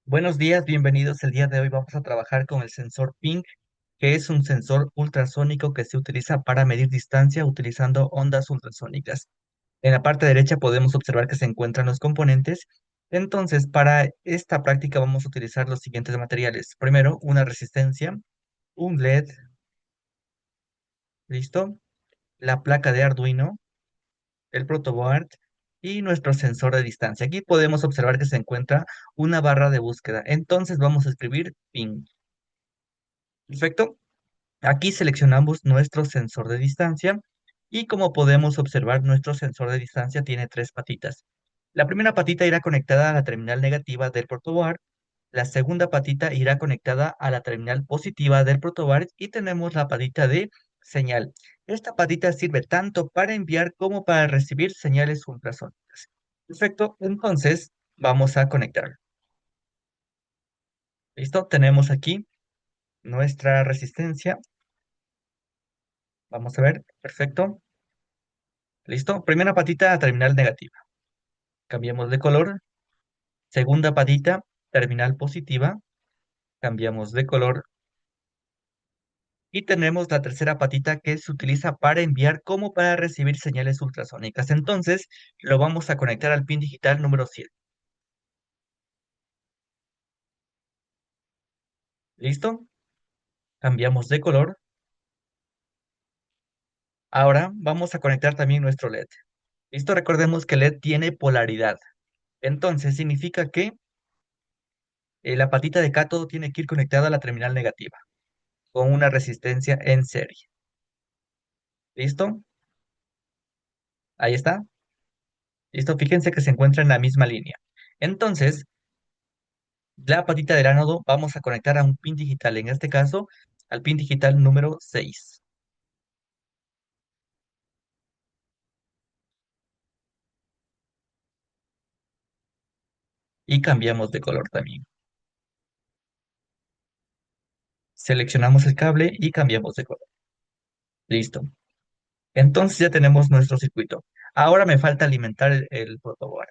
Buenos días, bienvenidos. El día de hoy vamos a trabajar con el sensor PING, que es un sensor ultrasónico que se utiliza para medir distancia utilizando ondas ultrasónicas. En la parte derecha podemos observar que se encuentran los componentes. Entonces, para esta práctica vamos a utilizar los siguientes materiales. Primero, una resistencia, un LED, ¿listo? La placa de Arduino, el protoboard y nuestro sensor de distancia. Aquí podemos observar que se encuentra una barra de búsqueda. Entonces vamos a escribir PING. Perfecto. Aquí seleccionamos nuestro sensor de distancia y como podemos observar, nuestro sensor de distancia tiene tres patitas. La primera patita irá conectada a la terminal negativa del protoboard, la segunda patita irá conectada a la terminal positiva del protoboard y tenemos la patita de señal. Esta patita sirve tanto para enviar como para recibir señales ultrasónicas. Perfecto, entonces vamos a conectar. ¿Listo? Tenemos aquí nuestra resistencia. Vamos a ver, perfecto. ¿Listo? Primera patita, terminal negativa. Cambiamos de color. Segunda patita, terminal positiva. Cambiamos de color. Y tenemos la tercera patita que se utiliza para enviar como para recibir señales ultrasónicas. Entonces, lo vamos a conectar al pin digital número 7. ¿Listo? Cambiamos de color. Ahora vamos a conectar también nuestro LED. ¿Listo? Recordemos que el LED tiene polaridad. Entonces, significa que la patita de cátodo tiene que ir conectada a la terminal negativa con una resistencia en serie. ¿Listo? Ahí está. ¿Listo? Fíjense que se encuentra en la misma línea. Entonces, la patita del ánodo vamos a conectar a un pin digital, en este caso, al pin digital número 6. Y cambiamos de color también. Seleccionamos el cable y cambiamos de color. Listo. Entonces ya tenemos nuestro circuito. Ahora me falta alimentar el protoboard.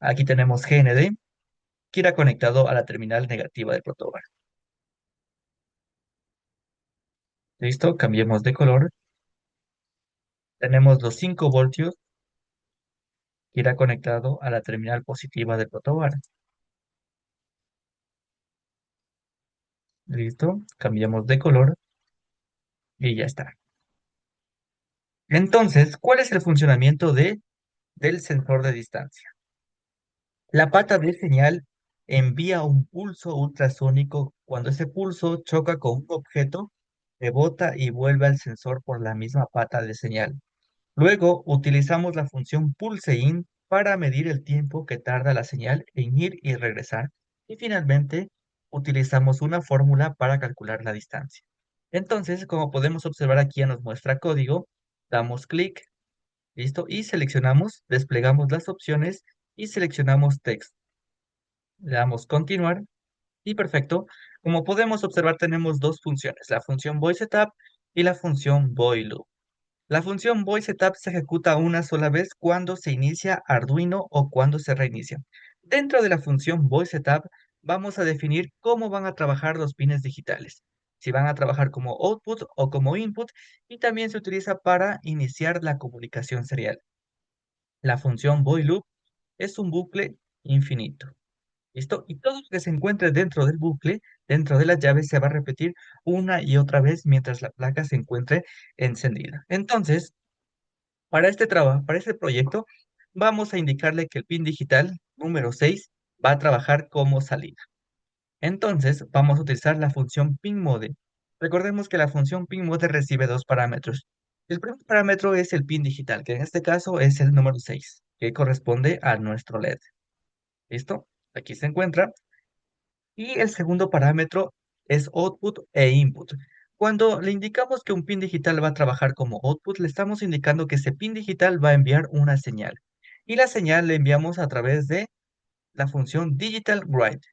Aquí tenemos GND, que irá conectado a la terminal negativa del protoboard. Listo, cambiemos de color. Tenemos los 5 voltios, que irá conectado a la terminal positiva del protoboard. Listo, cambiamos de color y ya está. Entonces, ¿cuál es el funcionamiento del sensor de distancia? La pata de señal envía un pulso ultrasónico. Cuando ese pulso choca con un objeto, rebota y vuelve al sensor por la misma pata de señal. Luego, utilizamos la función pulse-in para medir el tiempo que tarda la señal en ir y regresar. Y finalmente, utilizamos una fórmula para calcular la distancia. Entonces, como podemos observar aquí, ya nos muestra código, damos clic, listo, y seleccionamos, desplegamos las opciones y seleccionamos text. Le damos continuar y perfecto. Como podemos observar, tenemos dos funciones, la función voiceTab y la función voiloop. La función voiceTab se ejecuta una sola vez cuando se inicia Arduino o cuando se reinicia. Dentro de la función voiceTab vamos a definir cómo van a trabajar los pines digitales, si van a trabajar como output o como input, y también se utiliza para iniciar la comunicación serial. La función voiloop es un bucle infinito. ¿Listo? Y todo lo que se encuentre dentro del bucle, dentro de la llave, se va a repetir una y otra vez mientras la placa se encuentre encendida. Entonces, para este trabajo, para este proyecto, vamos a indicarle que el pin digital número 6 va a trabajar como salida. Entonces, vamos a utilizar la función pinMode. Recordemos que la función pinMode recibe dos parámetros. El primer parámetro es el pin digital, que en este caso es el número 6, que corresponde a nuestro LED. ¿Listo? Aquí se encuentra. Y el segundo parámetro es output e input. Cuando le indicamos que un pin digital va a trabajar como output, le estamos indicando que ese pin digital va a enviar una señal. Y la señal la enviamos a través de la función digital write.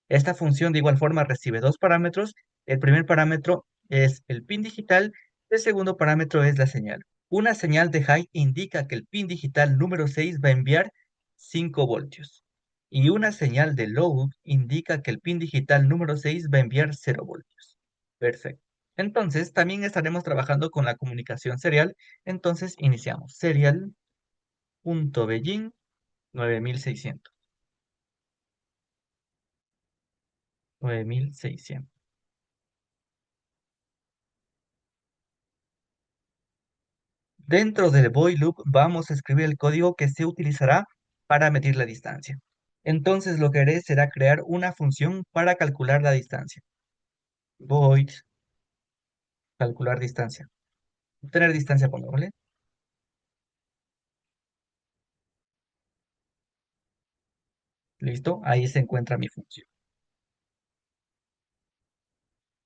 Esta función de igual forma recibe dos parámetros. El primer parámetro es el pin digital, el segundo parámetro es la señal. Una señal de high indica que el pin digital número 6 va a enviar 5 voltios. y una señal de load indica que el pin digital número 6 va a enviar 0 voltios. Perfecto. Entonces, también estaremos trabajando con la comunicación serial. Entonces, iniciamos. Serial.begin 9600. 9600. Dentro del void loop vamos a escribir el código que se utilizará para medir la distancia. Entonces, lo que haré será crear una función para calcular la distancia. Void calcular distancia. Obtener distancia, pongámosle. Listo, ahí se encuentra mi función.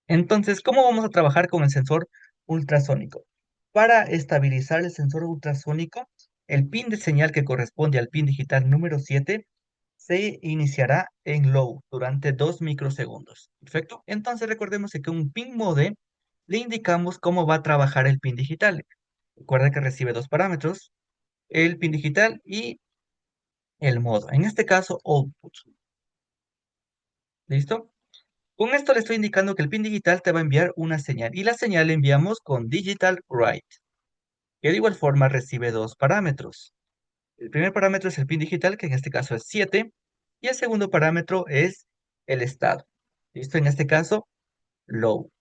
Entonces, ¿cómo vamos a trabajar con el sensor ultrasónico? Para estabilizar el sensor ultrasónico, el pin de señal que corresponde al pin digital número 7 se iniciará en low durante 2 microsegundos. Perfecto. Entonces, recordemos que con un pin mode le indicamos cómo va a trabajar el pin digital. Recuerda que recibe dos parámetros, el pin digital y el modo. En este caso, output. ¿Listo? Con esto le estoy indicando que el pin digital te va a enviar una señal y la señal la enviamos con digital write, que de igual forma recibe dos parámetros. El primer parámetro es el pin digital, que en este caso es 7, y el segundo parámetro es el estado. ¿Listo? En este caso, low.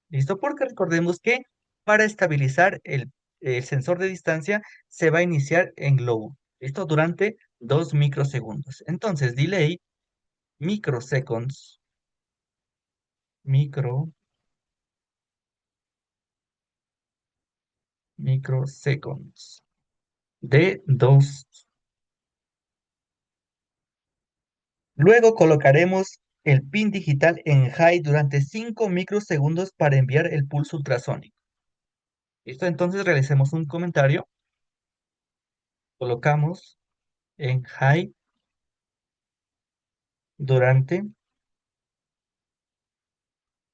¿Listo? Porque recordemos que para estabilizar el sensor de distancia se va a iniciar en low. ¿Listo? Durante 2 microsegundos. Entonces, delay microseconds, micro microseconds de 2. Luego colocaremos el pin digital en high durante 5 microsegundos para enviar el pulso ultrasónico. ¿Listo? Entonces realicemos un comentario. Colocamos en high durante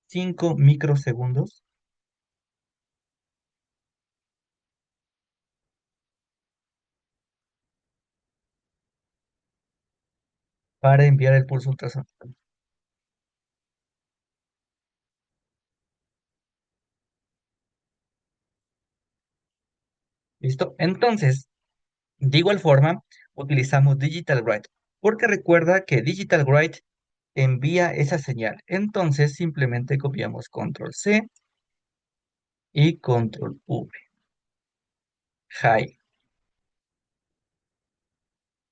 5 microsegundos para enviar el pulso ultrasónico. ¿Listo? Entonces, de igual forma, utilizamos Digital Write, porque recuerda que Digital Write envía esa señal. Entonces, simplemente copiamos Control C y Control V. High.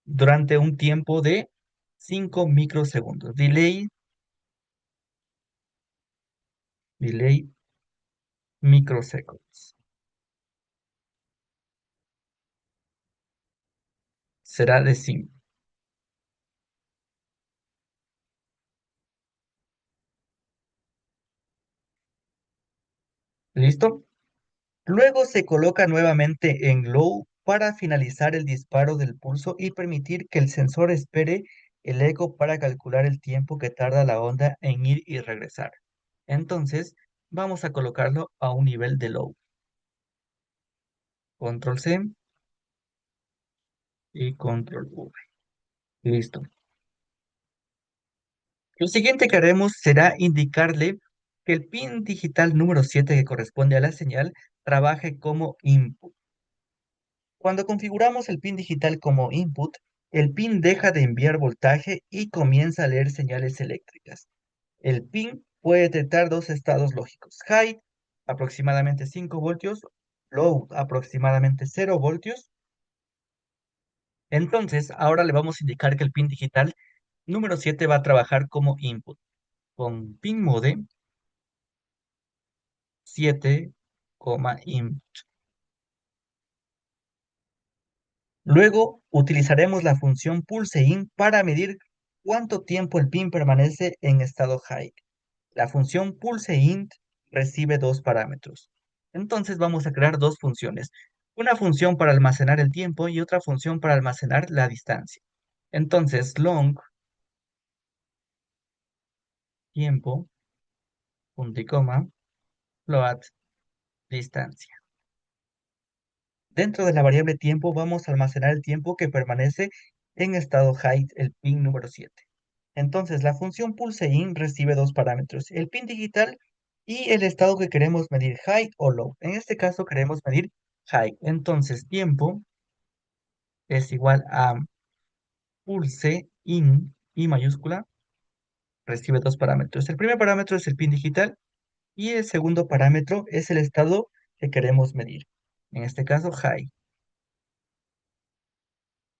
Durante un tiempo de 5 microsegundos. Delay microseconds. Será de 5. ¿Listo? Luego se coloca nuevamente en low para finalizar el disparo del pulso y permitir que el sensor espere el eco para calcular el tiempo que tarda la onda en ir y regresar. Entonces, vamos a colocarlo a un nivel de low. Control C y Control V. Listo. Lo siguiente que haremos será indicarle que el pin digital número 7 que corresponde a la señal trabaje como input. Cuando configuramos el pin digital como input, el pin deja de enviar voltaje y comienza a leer señales eléctricas. El pin puede detectar dos estados lógicos: high, aproximadamente 5 voltios; low, aproximadamente 0 voltios. Entonces, ahora le vamos a indicar que el pin digital número 7 va a trabajar como input con pin mode 7, input. Luego utilizaremos la función pulseIn para medir cuánto tiempo el pin permanece en estado high. La función pulseInt recibe dos parámetros. Entonces vamos a crear dos funciones. Una función para almacenar el tiempo y otra función para almacenar la distancia. Entonces, long tiempo, punto y coma, float distancia. Dentro de la variable tiempo vamos a almacenar el tiempo que permanece en estado high el pin número 7. Entonces, la función pulseIn recibe dos parámetros, el pin digital y el estado que queremos medir, high o low. En este caso queremos medir high. Entonces, tiempo es igual a pulseIn, I mayúscula, recibe dos parámetros. El primer parámetro es el pin digital y el segundo parámetro es el estado que queremos medir. En este caso, high.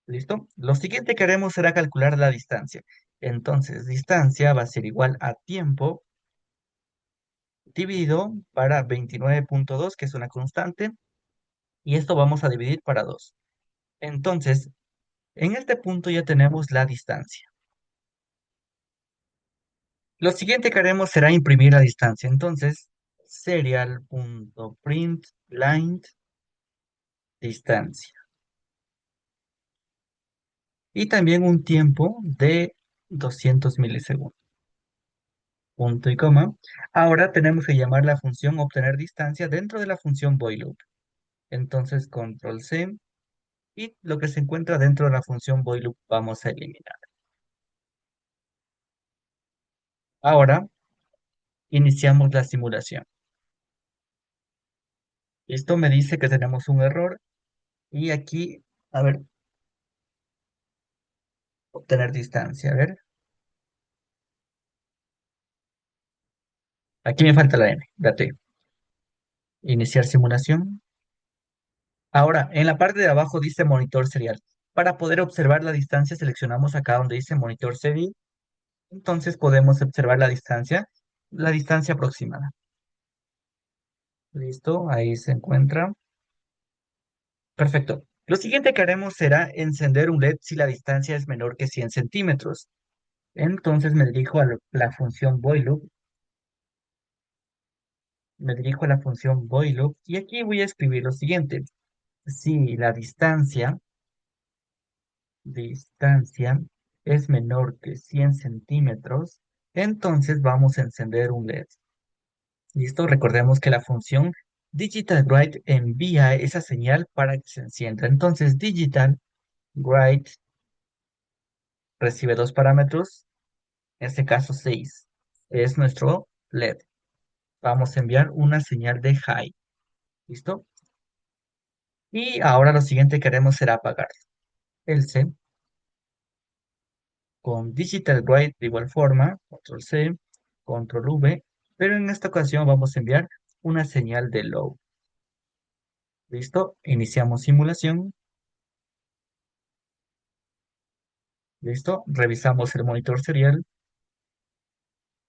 ¿Listo? Lo siguiente que haremos será calcular la distancia. Entonces, distancia va a ser igual a tiempo dividido para 29.2, que es una constante, y esto vamos a dividir para 2. Entonces, en este punto ya tenemos la distancia. Lo siguiente que haremos será imprimir la distancia. Entonces, serial.print line distancia. Y también un tiempo de 200 milisegundos. Punto y coma. Ahora tenemos que llamar la función obtener distancia dentro de la función void Entonces, control C y lo que se encuentra dentro de la función void vamos a eliminar. Ahora, iniciamos la simulación. Esto me dice que tenemos un error y aquí, a ver, obtener distancia. A ver, aquí me falta la N. Date. Iniciar simulación. Ahora, en la parte de abajo dice monitor serial. Para poder observar la distancia, seleccionamos acá donde dice monitor serial. Entonces podemos observar la distancia aproximada. Listo, ahí se encuentra. Perfecto. Lo siguiente que haremos será encender un LED si la distancia es menor que 100 centímetros. Entonces la función void me dirijo a la función void y aquí voy a escribir lo siguiente. Si la distancia es menor que 100 centímetros, entonces vamos a encender un LED. ¿Listo? Recordemos que la función digital write envía esa señal para que se encienda. Entonces, digital write recibe dos parámetros, en este caso 6. Es nuestro LED. Vamos a enviar una señal de high. ¿Listo? Y ahora lo siguiente que haremos será apagar. Else con digital write de igual forma, control C, control V, pero en esta ocasión vamos a enviar una señal de low. ¿Listo? Iniciamos simulación. ¿Listo? Revisamos el monitor serial.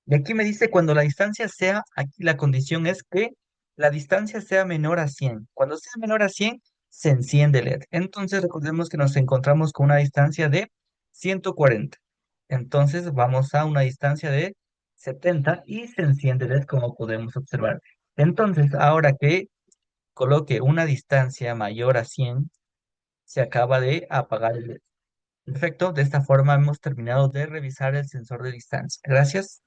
Y aquí me dice cuando la distancia sea, aquí la condición es que la distancia sea menor a 100. Cuando sea menor a 100, se enciende el LED. Entonces recordemos que nos encontramos con una distancia de 140. Entonces vamos a una distancia de 70 y se enciende el LED como podemos observar. Entonces, ahora que coloque una distancia mayor a 100, se acaba de apagar el LED. Perfecto, de esta forma hemos terminado de revisar el sensor de distancia. Gracias.